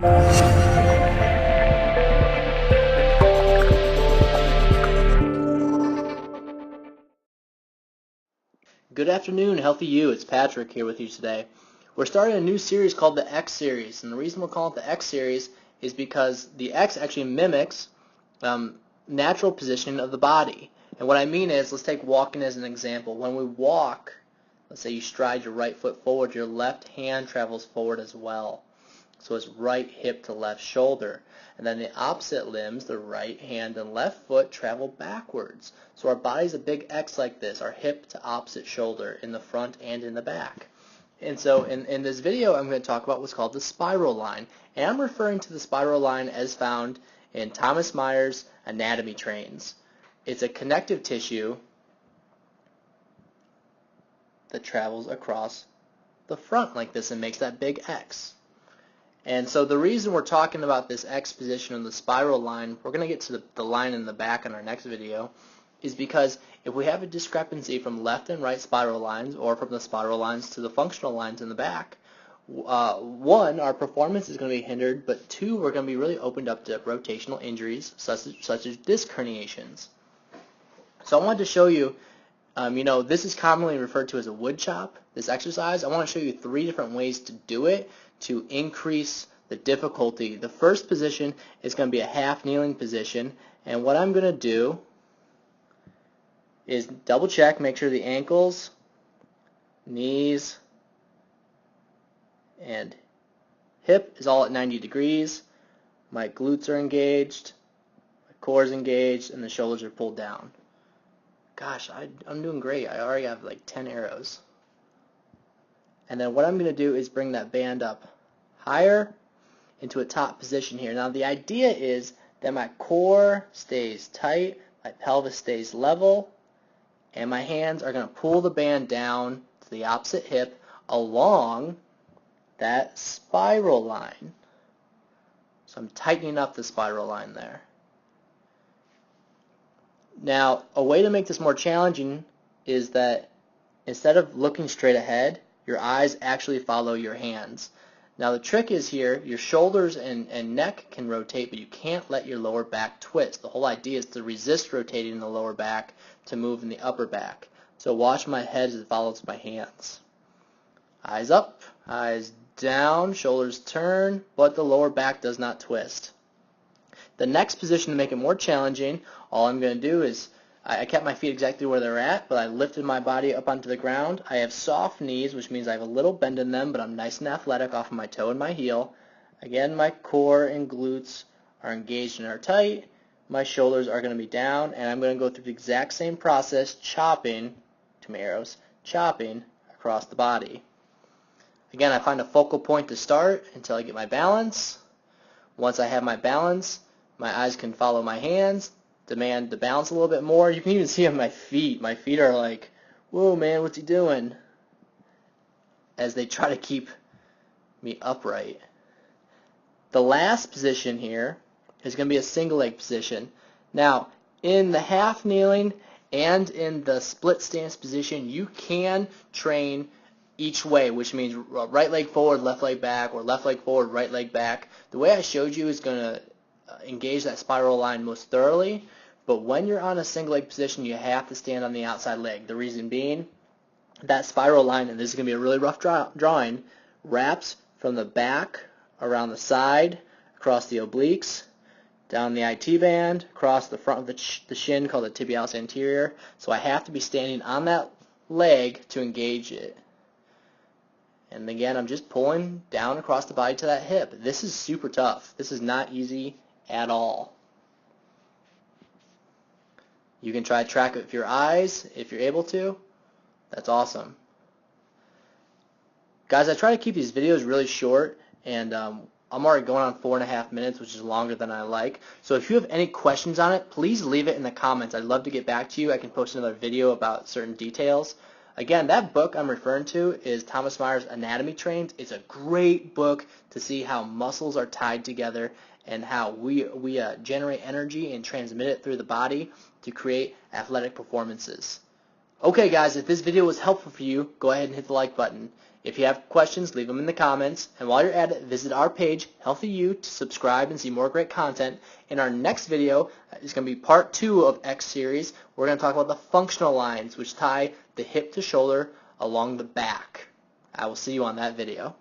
Good afternoon, healthy you. It's Patrick here with you today. We're starting a new series called the X series, and the reason we're calling it the X series is because the X actually mimics natural positioning of the body. And what I mean is, let's take walking as an example. When we walk, let's say you stride your right foot forward, your left hand travels forward as well. So it's right hip to left shoulder. And then the opposite limbs, the right hand and left foot, travel backwards. So our body's a big X like this, our hip to opposite shoulder in the front and in the back. And so in this video, I'm going to talk about what's called the spiral line. And I'm referring to the spiral line as found in Thomas Myers' anatomy trains. It's a connective tissue that travels across the front like this and makes that big X. And so the reason we're talking about this X position on the spiral line, we're going to get to the line in the back in our next video, is because if we have a discrepancy from left and right spiral lines, or from the spiral lines to the functional lines in the back, one, our performance is going to be hindered, but two, we're going to be really opened up to rotational injuries such as disc herniations. So I wanted to show you, this is commonly referred to as a WoodChop, this exercise. I want to show you 3 different ways to do it to increase the difficulty. The first position is going to be a half kneeling position, and what I'm going to do is double check, make sure the ankles, knees, and hip is all at 90 degrees. My glutes are engaged, my core is engaged, and the shoulders are pulled down. Gosh, I'm doing great. I already have like 10 arrows. And then what I'm going to do is bring that band up higher into a top position here. Now the idea is that my core stays tight, my pelvis stays level, and my hands are going to pull the band down to the opposite hip along that spiral line. So I'm tightening up the spiral line there. Now, a way to make this more challenging is that instead of looking straight ahead, your eyes actually follow your hands. Now the trick is here, your shoulders and neck can rotate, but you can't let your lower back twist. The whole idea is to resist rotating the lower back to move in the upper back. So watch my head as it follows my hands. Eyes up, eyes down, shoulders turn, but the lower back does not twist. The next position to make it more challenging, all I'm going to do is, I kept my feet exactly where they're at, but I lifted my body up onto the ground. I have soft knees, which means I have a little bend in them, but I'm nice and athletic off of my toe and my heel. Again, my core and glutes are engaged and are tight. My shoulders are going to be down, and I'm going to go through the exact same process, chopping, 2 arrows, chopping across the body. Again, I find a focal point to start until I get my balance. Once I have my balance, my eyes can follow my hands, demand to balance a little bit more. You can even see on my feet. My feet are like, whoa, man, what's he doing? As they try to keep me upright. The last position here is going to be a single leg position. Now, in the half kneeling and in the split stance position, you can train each way, which means right leg forward, left leg back, or left leg forward, right leg back. The way I showed you is going to engage that spiral line most thoroughly, but when you're on a single leg position, you have to stand on the outside leg. The reason being, that spiral line, and this is going to be a really rough drawing, wraps from the back, around the side, across the obliques, down the IT band, across the front of the shin called the tibialis anterior. So I have to be standing on that leg to engage it. And again, I'm just pulling down across the body to that hip. This is super tough. This is not easy at all. You can try to track it with your eyes if you're able to. That's awesome. Guys, I try to keep these videos really short, and I'm already going on 4.5 minutes, which is longer than I like. So if you have any questions on it, please leave it in the comments. I'd love to get back to you. I can post another video about certain details. Again, that book I'm referring to is Thomas Myers' Anatomy Trains. It's a great book to see how muscles are tied together and how we generate energy and transmit it through the body to create athletic performances. Okay guys, if this video was helpful for you, go ahead and hit the like button. If you have questions, leave them in the comments. And while you're at it, visit our page, Healthy You, to subscribe and see more great content. In our next video is going to be part 2 of X series. We're going to talk about the functional lines, which tie the hip to shoulder along the back. I will see you on that video.